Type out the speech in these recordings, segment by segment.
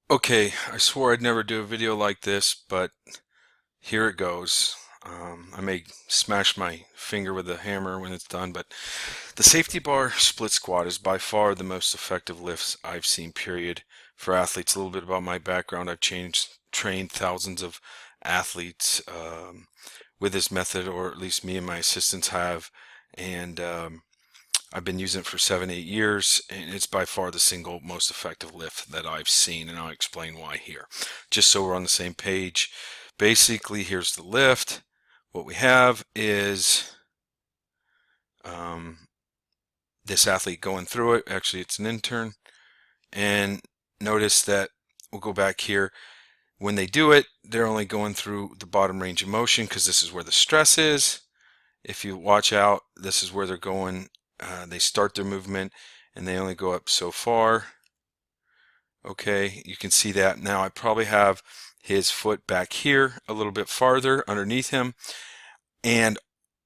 Okay, I swore I'd never do a video like this, but here it goes. I may smash my finger with a hammer when it's done, but the safety bar split squat is by far the most effective lifts I've seen, period, for athletes. A little bit about my background. Trained thousands of athletes with this method, or at least me and my assistants have, and I've been using it for 7, 8 years, and it's by far the single most effective lift that I've seen, and I'll explain why here. Just so we're on the same page. Basically, here's the lift. What we have is um, this athlete going through it. Actually, it's an intern. And notice that we'll go back here. When they do it, they're only going through the bottom range of motion because this is where the stress is. If you watch out, this is where they're going. They start their movement and they only go up so far. Okay, you can see that. Now I probably have his foot back here a little bit farther underneath him, and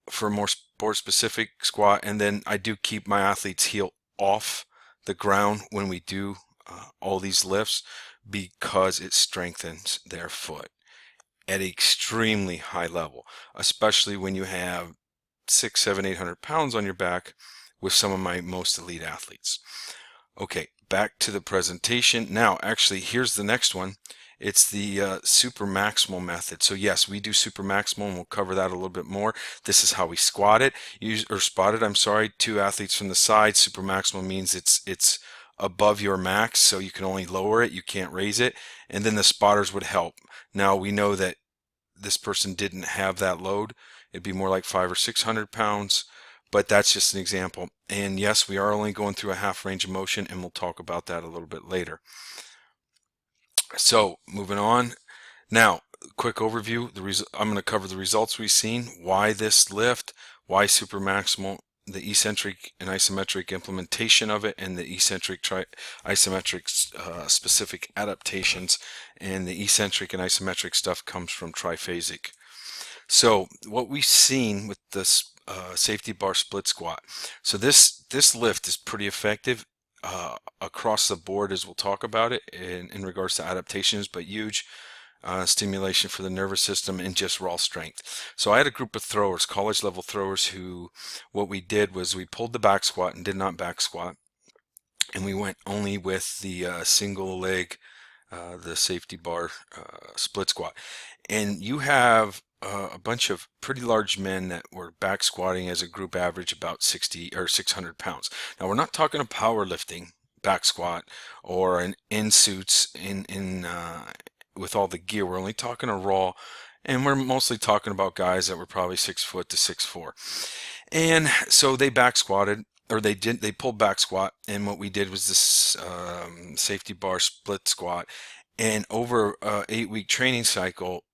for a more specific squat, and then I do keep my athlete's heel off the ground when we do all these lifts because it strengthens their foot at an extremely high level, especially when you have 6, 7, 800 pounds on your back with some of my most elite athletes. Okay, back to the presentation. Now, actually, here's the next one. It's the super maximal method. So yes, we do super maximal, and we'll cover that a little bit more. This is how we squat it, or spot it. I'm sorry, two athletes from the side. Super maximal means it's above your max, so you can only lower it, you can't raise it, and then the spotters would help. Now we know that this person didn't have that load. It'd be more like 5 or 600 pounds, but that's just an example. And yes, we are only going through a half range of motion, and we'll talk about that a little bit later. So moving on. Now, quick overview. I'm going to cover the results we've seen, why this lift, why super maximal, the eccentric and isometric implementation of it, and the eccentric isometric specific adaptations, and the eccentric and isometric stuff comes from triphasic. So what we've seen with this safety bar split squat. So this lift is pretty effective across the board, as we'll talk about it in regards to adaptations, but huge stimulation for the nervous system and just raw strength. So I had a group of throwers, college level throwers, who what we did was we pulled the back squat and did not back squat, and we went only with the single leg, the safety bar split squat. And you have a bunch of pretty large men that were back squatting as a group average about 60 or 600 pounds. Now we're not talking a powerlifting back squat or an in suits in with all the gear. We're only talking a raw, and we're mostly talking about guys that were probably 6 foot to 6'4". And so they back squatted, or they pulled back squat, and what we did was this safety bar split squat. And over a 8-week training cycle,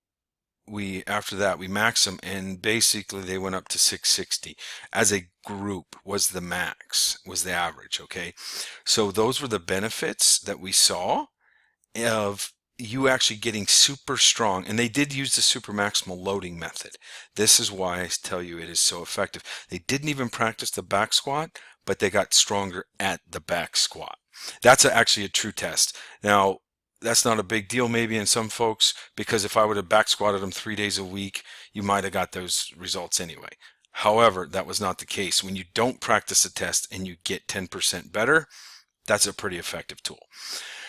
after that we maxed them, and basically they went up to 660 as a group. Was the max, was the average. Okay, so those were the benefits that we saw of you actually getting super strong. And they did use the super maximal loading method. This is why I tell you it is so effective. They didn't even practice the back squat, but they got stronger at the back squat. That's actually a true test. Now, that's not a big deal maybe in some folks, because if I would have back squatted them 3 days a week, you might have got those results anyway. However, that was not the case. When you don't practice a test and you get 10% better, that's a pretty effective tool.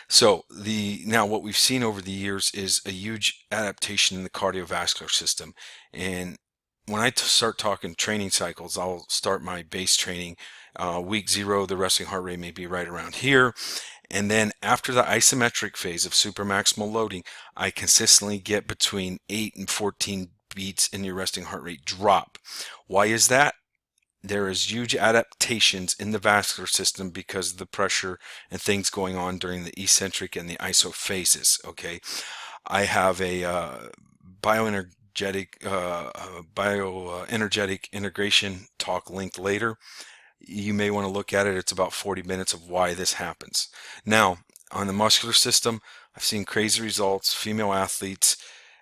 So now what we've seen over the years is a huge adaptation in the cardiovascular system. And when I start talking training cycles, I'll start my base training week 0. The resting heart rate may be right around here. And then after the isometric phase of supermaximal loading, I consistently get between 8 and 14 beats in your resting heart rate drop. Why is that? There is huge adaptations in the vascular system because of the pressure and things going on during the eccentric and the iso phases. Okay, I have a bioenergetic integration talk linked later. You may want to look at it. It's about 40 minutes of why this happens. Now, on the muscular system, I've seen crazy results. Female athletes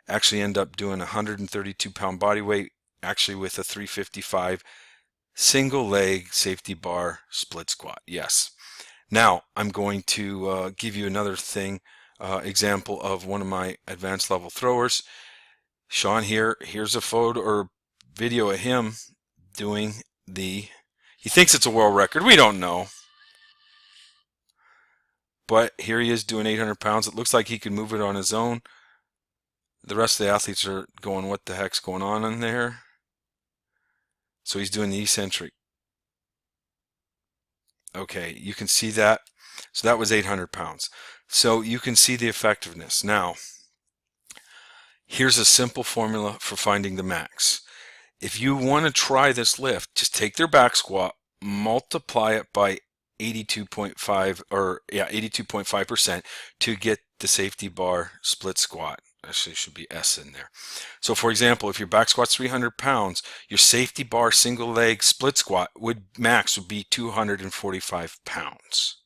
actually end up doing 132-pound body weight, actually with a 355 single leg safety bar split squat. Yes. Now I'm going to give you another thing example of one of my advanced level throwers. Sean here, here's a photo or video of him doing he thinks it's a world record. We don't know. But here he is doing 800 pounds. It looks like he can move it on his own. The rest of the athletes are going, what the heck's going on in there? So he's doing the eccentric. Okay, you can see that. So that was 800 pounds. So you can see the effectiveness. Now, here's a simple formula for finding the max. If you want to try this lift, just take their back squat, multiply it by 82.5 or 82.5% to get the safety bar split squat. Actually, it should be S in there. So for example, if your back squat's 300 pounds, your safety bar single leg split squat would be 245 pounds.